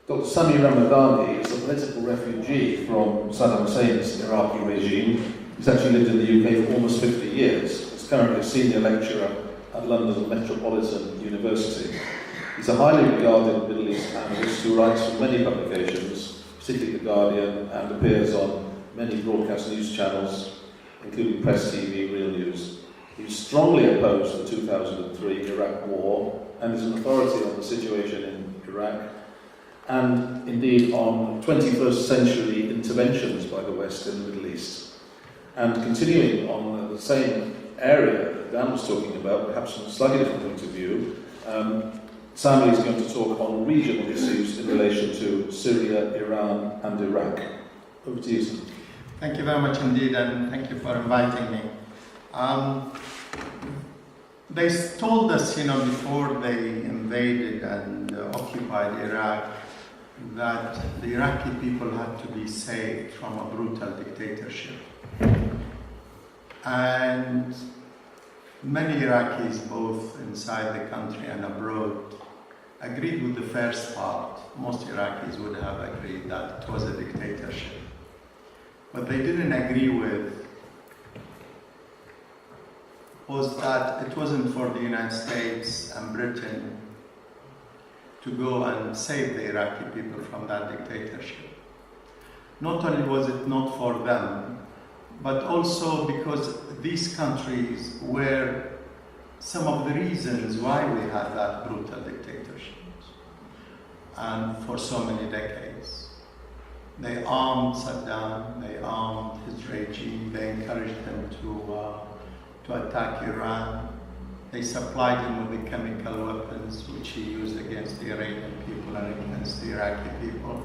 Dr. Sami Ramadani is a political refugee from Saddam Hussein's Iraqi regime. He's actually lived in the UK for almost 50 years. He's currently a senior lecturer at London Metropolitan University. He's a highly regarded Middle East analyst who writes for many publications, particularly The Guardian, and appears on many broadcast news channels, including Press TV, Real News. He strongly opposed the 2003 Iraq War and is an authority on the situation in Iraq and indeed on 21st century interventions by the West in the Middle East. And continuing on the same area that Dan was talking about, perhaps from a slightly different point of view, Sami is going to talk on regional issues in relation to Syria, Iran and Iraq. Over to you, Sami. Thank you very much indeed, and thank you for inviting me. They told us, before they invaded and occupied Iraq, that the Iraqi people had to be saved from a brutal dictatorship. And many Iraqis, both inside the country and abroad, agreed with the first part. Most Iraqis would have agreed that it was a dictatorship. What they didn't agree with was that it wasn't for the United States and Britain to go and save the Iraqi people from that dictatorship. Not only was it not for them, but also because these countries were some of the reasons why we had that brutal dictatorship, and for so many decades. They armed Saddam, they armed his regime, they encouraged him to attack Iran. They supplied him with the chemical weapons which he used against the Iranian people and against the Iraqi people.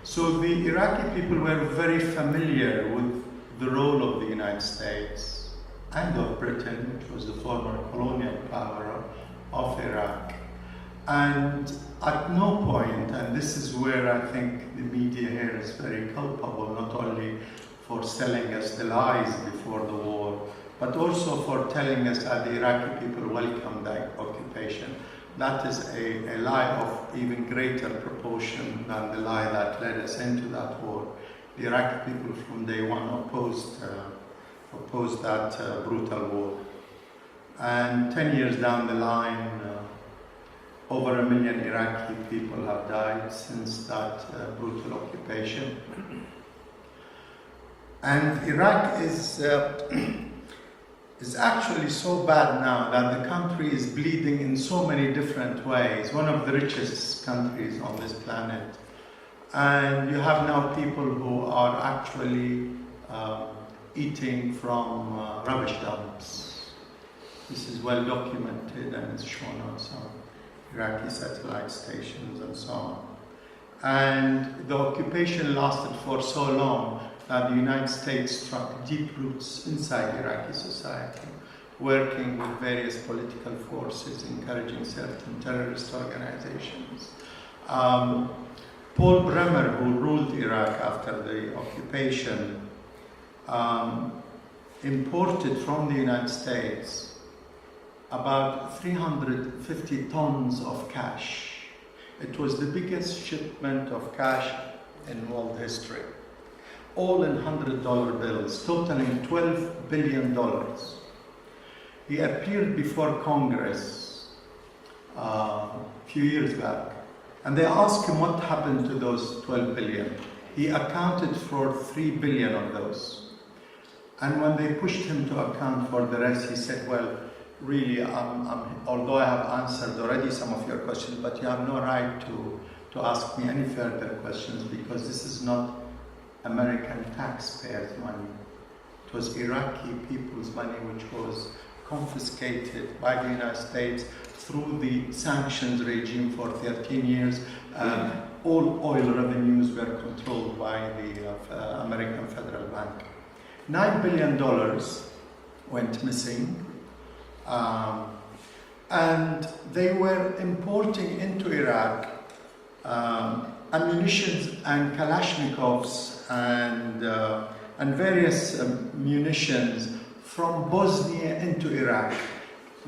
So the Iraqi people were very familiar with the role of the United States and of Britain, which was the former colonial power of Iraq. And at no point, and this is where I think the media here is very culpable, not only for selling us the lies before the war, but also for telling us that the Iraqi people welcomed the occupation. That is a lie of even greater proportion than the lie that led us into that war. The Iraqi people from day one opposed that brutal war. And 10 years down the line, over 1 million Iraqi people have died since that brutal occupation. And Iraq is actually so bad now that the country is bleeding in so many different ways. One of the richest countries on this planet. And you have now people who are actually eating from rubbish dumps. This is well documented and it's shown on some Iraqi satellite stations and so on. And the occupation lasted for so long that the United States struck deep roots inside Iraqi society, working with various political forces, encouraging certain terrorist organizations. Paul Bremer, who ruled Iraq after the occupation, imported from the United States about 350 tons of cash. It was the biggest shipment of cash in world history, all in $100 bills, totaling $12 billion. He appeared before Congress a few years back, and they asked him what happened to those 12 billion. He accounted for 3 billion of those. And when they pushed him to account for the rest, he said, well, really, although I have answered already some of your questions, but you have no right to ask me any further questions because this is not American taxpayers' money. It was Iraqi people's money which was confiscated by the United States through the sanctions regime for 13 years. All oil revenues were controlled by the American Federal Bank. $9 billion went missing. And they were importing into Iraq ammunitions and Kalashnikovs and various munitions from Bosnia into Iraq.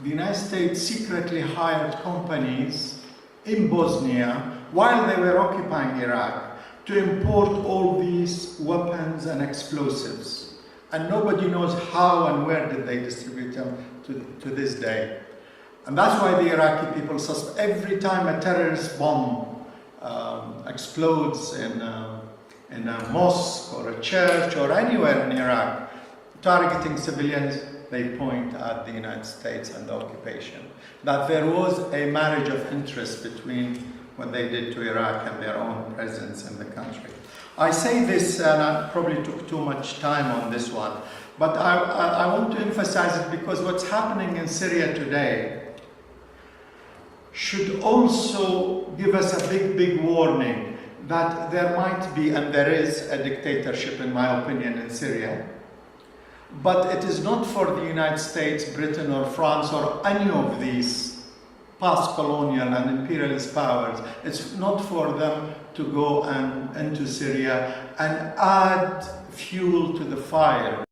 The United States secretly hired companies in Bosnia while they were occupying Iraq, to import all these weapons and explosives. And nobody knows how and where did they distribute them to this day. And that's why the Iraqi people every time a terrorist bomb explodes in a mosque or a church or anywhere in Iraq, targeting civilians, they point at the United States and the occupation. That there was a marriage of interest between what they did to Iraq and their own presence in the country. I say this, and I probably took too much time on this one, but I want to emphasize it because what's happening in Syria today should also give us a big warning that there might be, and there is, a dictatorship, in my opinion, in Syria. But it is not for the United States, Britain, or France, or any of these past colonial and imperialist powers. It's not for them to go into Syria and add fuel to the fire.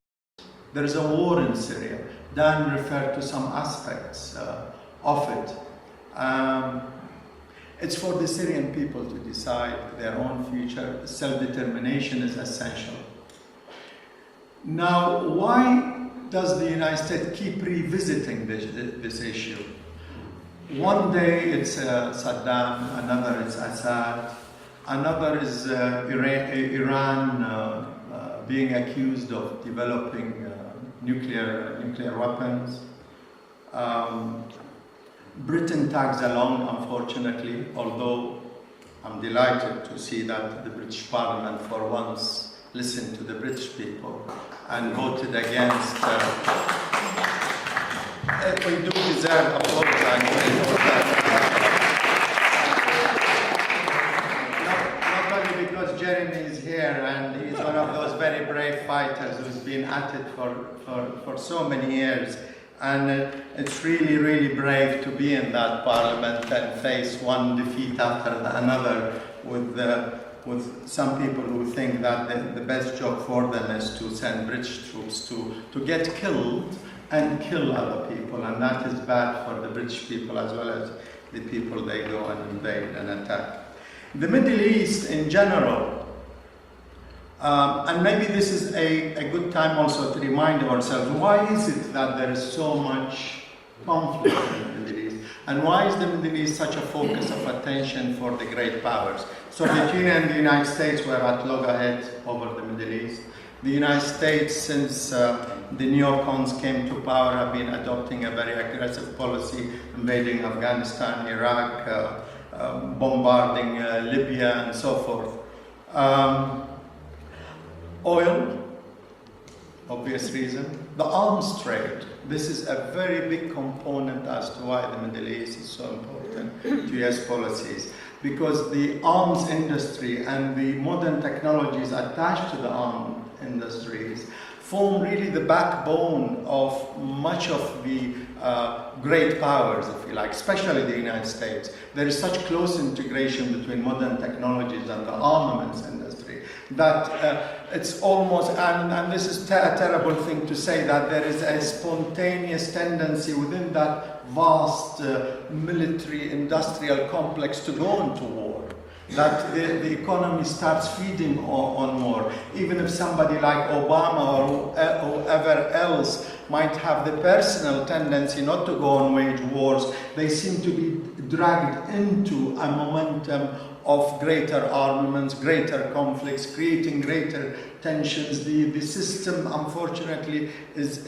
There is a war in Syria. Dan referred to some aspects of it. It's for the Syrian people to decide their own future. Self-determination is essential. Now, why does the United States keep revisiting this issue? One day it's Saddam, another it's Assad, another is Iran being accused of developing nuclear weapons. Britain tags along, unfortunately, although I'm delighted to see that the British Parliament for once listened to the British people and voted against. We do deserve applause, actually, for that. Not only because Jeremy is here and he's one of those very brave fighters who's been at it for so many years. And it's really brave to be in that parliament and face one defeat after another with some people who think that the best job for them is to send British troops to get killed and kill other people. And that is bad for the British people as well as the people they go and invade and attack. The Middle East in general, and maybe this is a good time also to remind ourselves, why is it that there is so much conflict in the Middle East? And why is the Middle East such a focus of attention for the great powers? Soviet Union and the United States were at loggerheads over the Middle East. The United States, since the neocons came to power, have been adopting a very aggressive policy, invading Afghanistan, Iraq, bombarding Libya, and so forth. Oil, obvious reason. The arms trade. This is a very big component as to why the Middle East is so important to US policies. Because the arms industry and the modern technologies attached to the arms industries form really the backbone of much of the great powers, if you like, especially the United States. There is such close integration between modern technologies and the armaments industry that it's almost, and this is a terrible thing to say, that there is a spontaneous tendency within that vast military industrial complex to go into war. That the economy starts feeding on war. Even if somebody like Obama or whoever else might have the personal tendency not to go on wage wars, they seem to be dragged into a momentum of greater armaments, greater conflicts, creating greater tensions. The system, unfortunately, is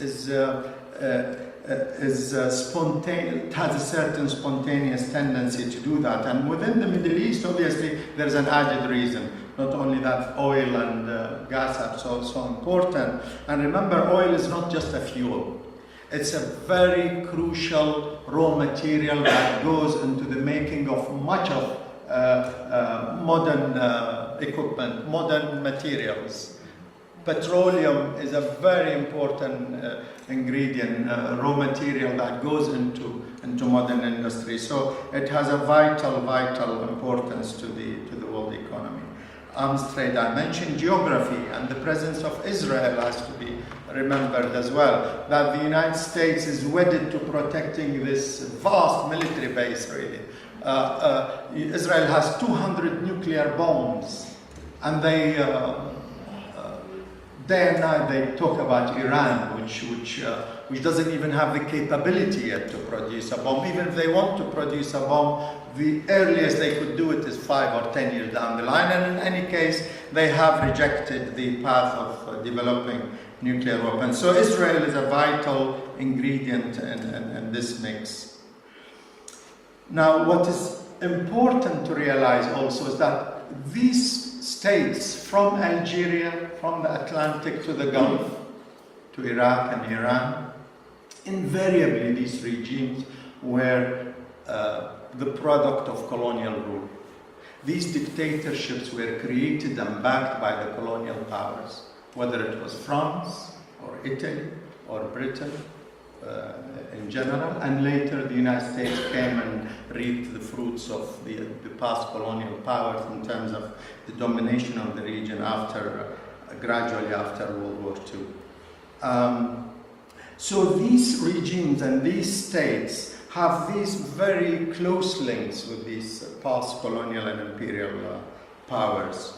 spontaneous. It has a certain spontaneous tendency to do that. And within the Middle East, obviously, there's an added reason. Not only that oil and gas are so important. And remember, oil is not just a fuel. It's a very crucial raw material that goes into the making of much of modern equipment, modern materials. Petroleum is a very important ingredient, raw material that goes into modern industry. So it has a vital importance to the world economy. Arms trade, I mentioned geography, and the presence of Israel has to be remembered as well. That the United States is wedded to protecting this vast military base, really, Israel has 200 nuclear bombs, and they day and night they talk about Iran, which doesn't even have the capability yet to produce a bomb. Even if they want to produce a bomb, the earliest they could do it is 5 or 10 years down the line. And in any case, they have rejected the path of developing nuclear weapons. So Israel is a vital ingredient in this mix. Now, what is important to realize also is that these states, from Algeria, from the Atlantic to the Gulf, to Iraq and Iran, invariably these regimes were the product of colonial rule. These dictatorships were created and backed by the colonial powers, whether it was France or Italy or Britain in general, and later the United States came and reaped the fruits of the past colonial powers in terms of the domination of the region gradually after World War II. So these regimes and these states have these very close links with these past colonial and imperial powers.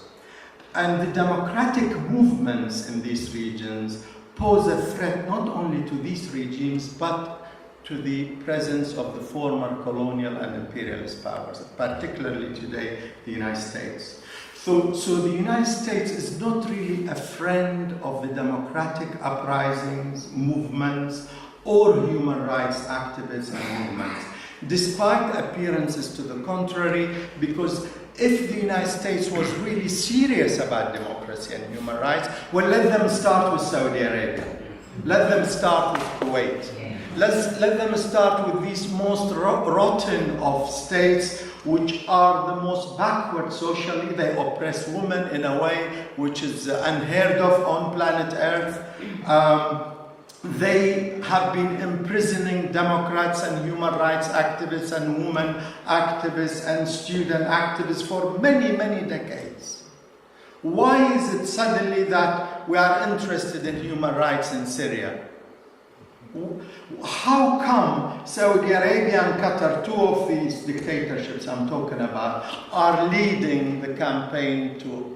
And the democratic movements in these regions pose a threat not only to these regimes, but to the presence of the former colonial and imperialist powers, particularly today, the United States. So the United States is not really a friend of the democratic uprisings, movements, or human rights activists and movements, despite appearances to the contrary, because if the United States was really serious about democracy and human rights, well, let them start with Saudi Arabia. Let them start with Kuwait. Let them start with these most rotten of states, which are the most backward socially. They oppress women in a way which is unheard of on planet Earth. They have been imprisoning Democrats and human rights activists and women activists and student activists for many, many decades. Why is it suddenly that we are interested in human rights in Syria? How come Saudi Arabia and Qatar, two of these dictatorships I'm talking about, are leading the campaign to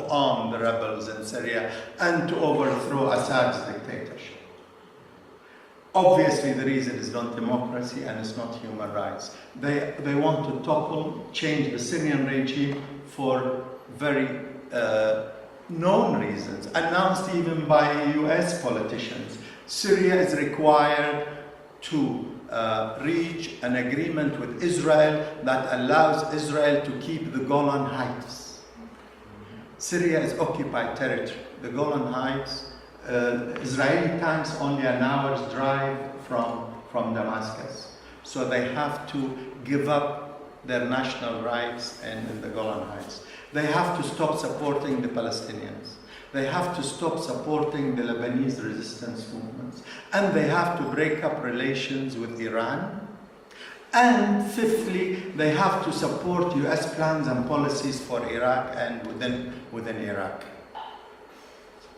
arm the rebels in Syria and to overthrow Assad's dictatorship? Obviously, the reason is not democracy and it's not human rights. They want to topple, change the Syrian regime for very known reasons, announced even by US politicians. Syria is required to reach an agreement with Israel that allows Israel to keep the Golan Heights. Syria is occupied territory. The Golan Heights, Israeli tanks only an hour's drive from Damascus. So they have to give up their national rights in the Golan Heights. They have to stop supporting the Palestinians. They have to stop supporting the Lebanese resistance movements. And they have to break up relations with Iran. And fifthly, they have to support US plans and policies for Iraq and within Iraq.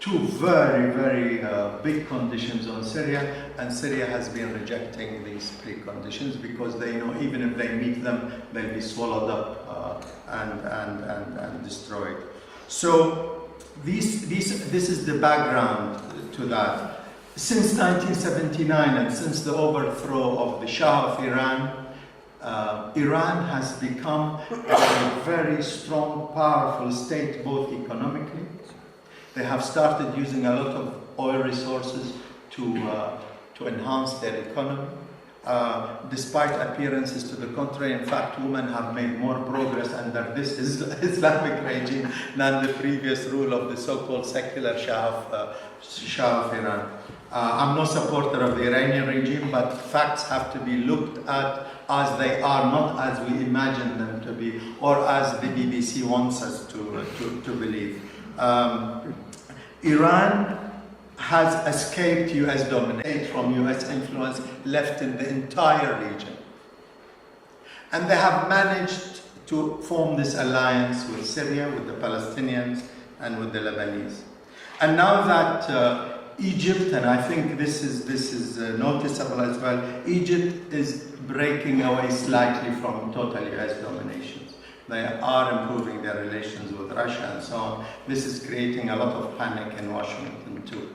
Two very, very big conditions on Syria, and Syria has been rejecting these preconditions because they know even if they meet them, they'll be swallowed up and destroyed. So this is the background to that. Since 1979 and since the overthrow of the Shah of Iran, Iran has become a very strong, powerful state, both economically. They have started using a lot of oil resources to enhance their economy. Despite appearances to the contrary, in fact, women have made more progress under this Islamic regime than the previous rule of the so-called secular Shah of Iran. I'm no supporter of the Iranian regime, but facts have to be looked at as they are, not as we imagine them to be, or as the BBC wants us to believe. Iran has escaped US domination from US influence, left in the entire region. And they have managed to form this alliance with Syria, with the Palestinians, and with the Lebanese. And now that Egypt, and I think this is noticeable as well, Egypt is breaking away slightly from total US dominations. They are improving their relations with Russia and so on. This is creating a lot of panic in Washington too.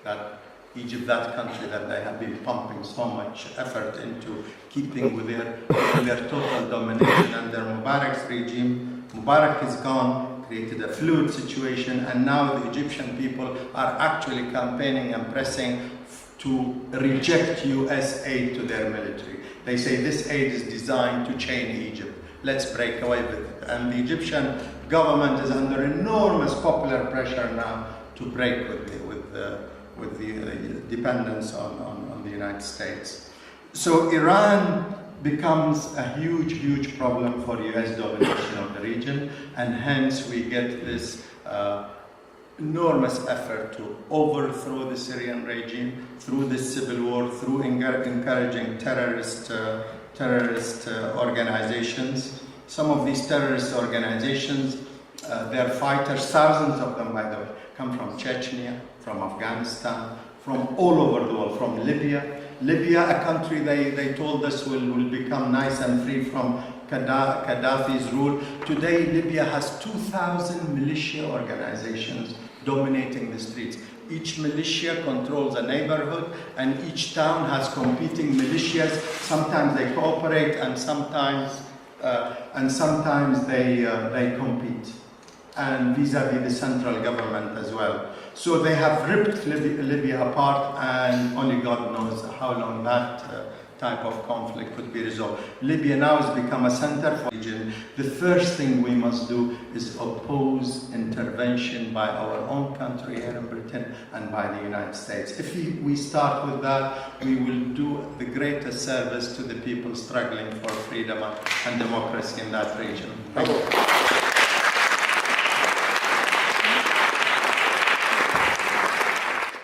That Egypt, that country that they have been pumping so much effort into keeping with their total domination under Mubarak's regime. Mubarak is gone, created a fluid situation, and now the Egyptian people are actually campaigning and pressing to reject US aid to their military. They say this aid is designed to chain Egypt. Let's break away with it. And the Egyptian government is under enormous popular pressure now to break with the dependence on the United States. So Iran becomes a huge problem for US domination of the region, and hence we get this enormous effort to overthrow the Syrian regime through this civil war, through encouraging terrorist organizations. Some of these terrorist organizations, their fighters, thousands of them by the way, come from Chechnya, from Afghanistan, from all over the world, from Libya. Libya, a country they told us will become nice and free from Gaddafi's rule. Today, Libya has 2,000 militia organizations dominating the streets. Each militia controls a neighborhood, and each town has competing militias. Sometimes they cooperate, and sometimes they compete, and vis-a-vis the central government as well. So they have ripped Libya apart, and only God knows how long that type of conflict could be resolved. Libya now has become a center for the region. The first thing we must do is oppose intervention by our own country here in Britain and by the United States. If we start with that, we will do the greatest service to the people struggling for freedom and democracy in that region. Thank you.